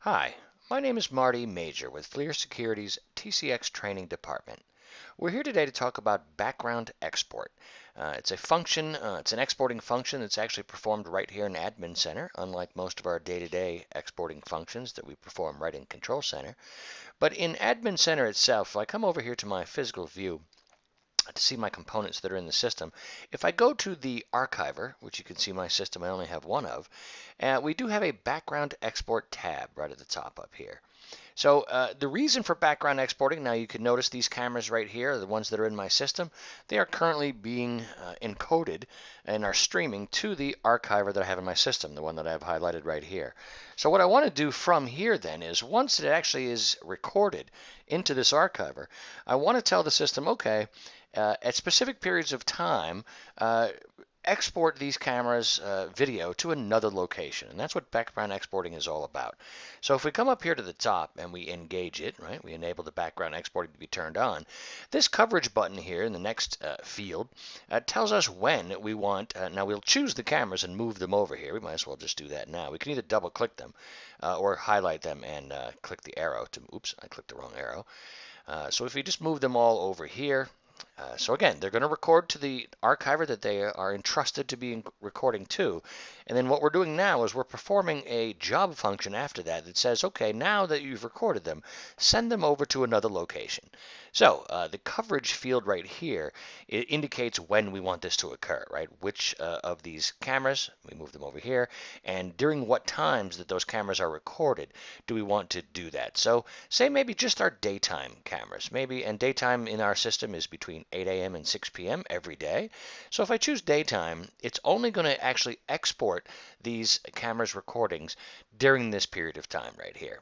Hi, my name is Marty Major with FLIR Security's TCX Training Department. We're here today to talk about background export. It's a function, it's an exporting function that's actually performed right here in Admin Center, unlike most of our day-to-day exporting functions that we perform right in Control Center. But in Admin Center itself, if I come over here to my physical view, to see my components that are in the system. If I go to the archiver, which you can see my system I only have one of, we do have a background export tab right at the top up here. So the reason for background exporting, now you can notice these cameras right here, the ones that are in my system, they are currently being encoded and are streaming to the archiver that I have in my system, the one that I have highlighted right here. So what I want to do from here then is once it actually is recorded into this archiver, I want to tell the system, okay, at specific periods of time, export these cameras video to another location. And that's what background exporting is all about. So if we come up here to the top and we engage it, right, we enable the background exporting to be turned on, this coverage button here in the next field tells us when we want, now we'll choose the cameras and move them over here. We might as well just do that now. We can either double click them or highlight them and click the arrow to, oops, I clicked the wrong arrow. So if we just move them all over here, so again, they're going to record to the archiver that they are entrusted to be recording to. And then what we're doing now is we're performing a job function after that that says, okay, now that you've recorded them, send them over to another location. So the coverage field right here, it indicates when we want this to occur, right? Which of these cameras, we move them over here, and during what times that those cameras are recorded do we want to do that. So say maybe just our daytime cameras, maybe, and daytime in our system is between 8 a.m. and 6 p.m. every day. So if I choose daytime, it's only going to actually export these cameras recordings during this period of time right here.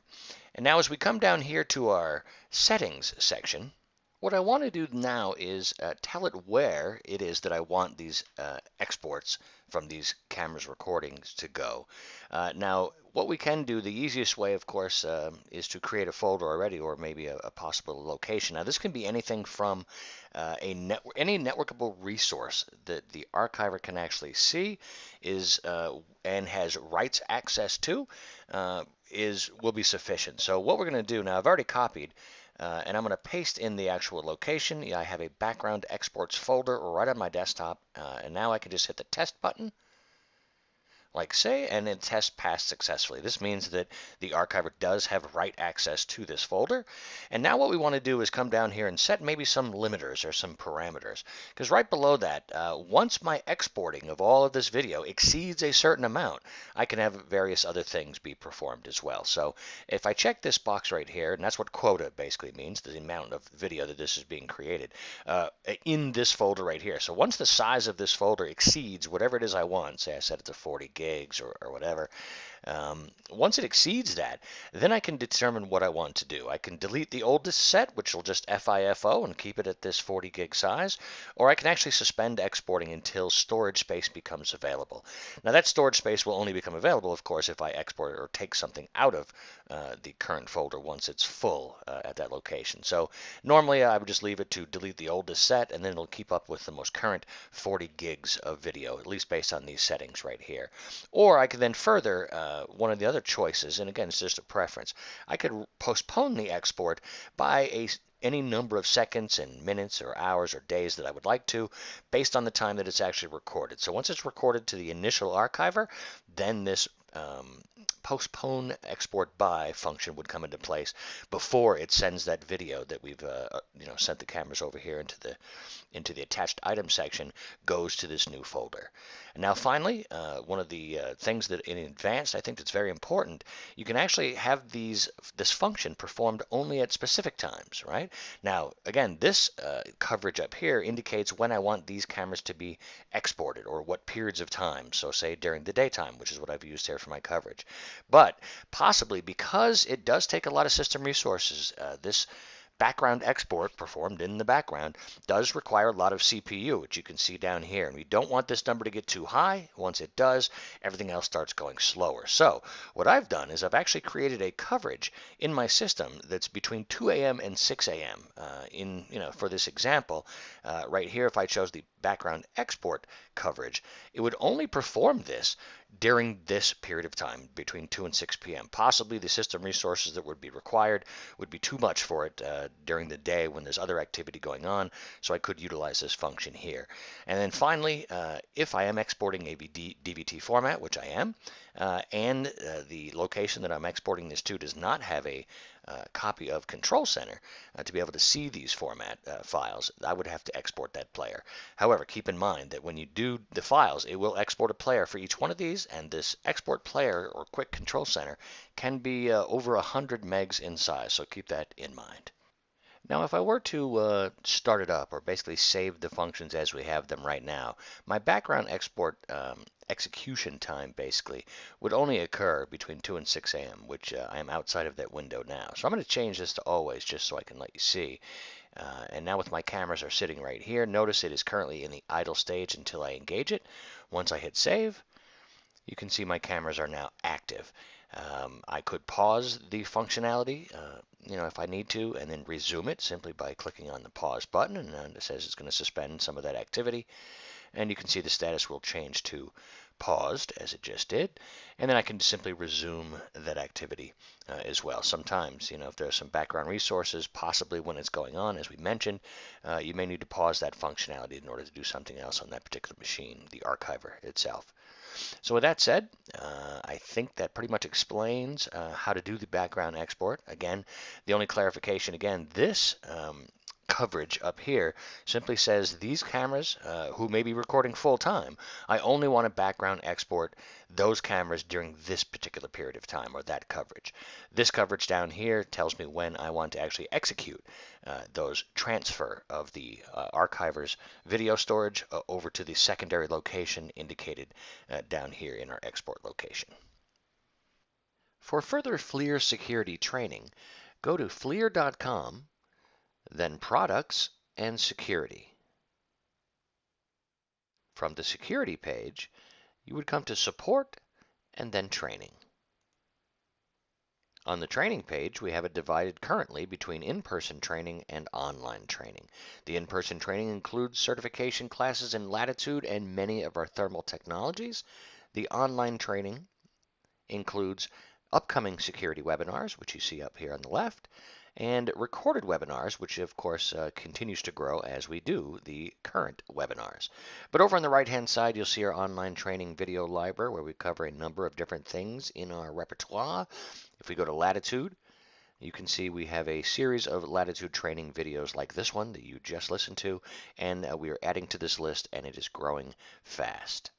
And now as we come down here to our settings section, what I want to do now is tell it where it is that I want these exports from these cameras recordings to go. Now, what we can do, the easiest way, of course, is to create a folder already, or maybe a possible location. Now, this can be anything from any networkable resource that the archiver can actually see and has rights access to will be sufficient. So what we're going to do now, I've already copied. And I'm going to paste in the actual location. I have a background exports folder right on my desktop. And now I can just hit the test button, like say, and then test passed successfully. This means that the archiver does have write access to this folder. And now what we want to do is come down here and set maybe some limiters or some parameters. Because right below that, once my exporting of all of this video exceeds a certain amount, I can have various other things be performed as well. So if I check this box right here, and that's what quota basically means, the amount of video that this is being created, in this folder right here. So once the size of this folder exceeds whatever it is I want, say I set it to 40 gigs or whatever, once it exceeds that, then I can determine what I want to do. I can delete the oldest set, which will just FIFO and keep it at this 40 gig size, or I can actually suspend exporting until storage space becomes available. Now that storage space will only become available, of course, if I export or take something out of the current folder once it's full at that location. So normally I would just leave it to delete the oldest set, and then it'll keep up with the most current 40 gigs of video, at least based on these settings right here. Or I could then further, one of the other choices, and again, it's just a preference, I could postpone the export by any number of seconds and minutes or hours or days that I would like to, based on the time that it's actually recorded. So once it's recorded to the initial archiver, then this postpone export by function would come into place before it sends that video that we've sent the cameras over here into the attached item section, goes to this new folder. And now finally, one of the things that in advanced I think that's very important, you can actually have this function performed only at specific times, right? Now again, this coverage up here indicates when I want these cameras to be exported or what periods of time. So say during the daytime, which is what I've used here for my coverage. But possibly because it does take a lot of system resources, this background export performed in the background does require a lot of CPU, which you can see down here. And we don't want this number to get too high. Once it does, everything else starts going slower. So what I've done is I've actually created a coverage in my system that's between 2 a.m. and 6 a.m. For this example, right here, if I chose the background export coverage, it would only perform this during this period of time between 2 and 6 p.m. Possibly the system resources that would be required would be too much for it during the day when there's other activity going on, so I could utilize this function here. And then finally, if I am exporting a DVT format, which I am, and the location that I'm exporting this to does not have a copy of Control Center to be able to see these format files, I would have to export that player. However, keep in mind that when you do the files, it will export a player for each one of these, and this export player or quick Control Center can be over 100 megs in size, so keep that in mind. Now, if I were to start it up, or basically save the functions as we have them right now, my background export execution time basically would only occur between 2 and 6 a.m., which I am outside of that window now. So I'm going to change this to always just so I can let you see. And now with my cameras are sitting right here, notice it is currently in the idle stage until I engage it. Once I hit save, you can see my cameras are now active. I could pause the functionality, if I need to, and then resume it simply by clicking on the pause button, and then it says it's going to suspend some of that activity. And you can see the status will change to paused, as it just did, and then I can simply resume that activity as well. Sometimes, if there's some background resources, possibly when it's going on, as we mentioned, you may need to pause that functionality in order to do something else on that particular machine, the archiver itself. So with that said, I think that pretty much explains how to do the background export. Again, the only clarification, this coverage up here simply says these cameras who may be recording full time, I only want to background export those cameras during this particular period of time, or that coverage. This coverage down here tells me when I want to actually execute those transfer of the archiver's video storage over to the secondary location indicated down here in our export location. For further FLIR security training, go to FLIR.com, then Products and Security. From the Security page, you would come to Support and then Training. On the training page, we have it divided currently between in-person training and online training. The in-person training includes certification classes in Latitude and many of our thermal technologies. The online training includes upcoming security webinars, which you see up here on the left, and recorded webinars, which of course continues to grow as we do the current webinars. But over on the right-hand side, you'll see our online training video library where we cover a number of different things in our repertoire. If we go to Latitude, you can see we have a series of Latitude training videos like this one that you just listened to, and we are adding to this list, and it is growing fast.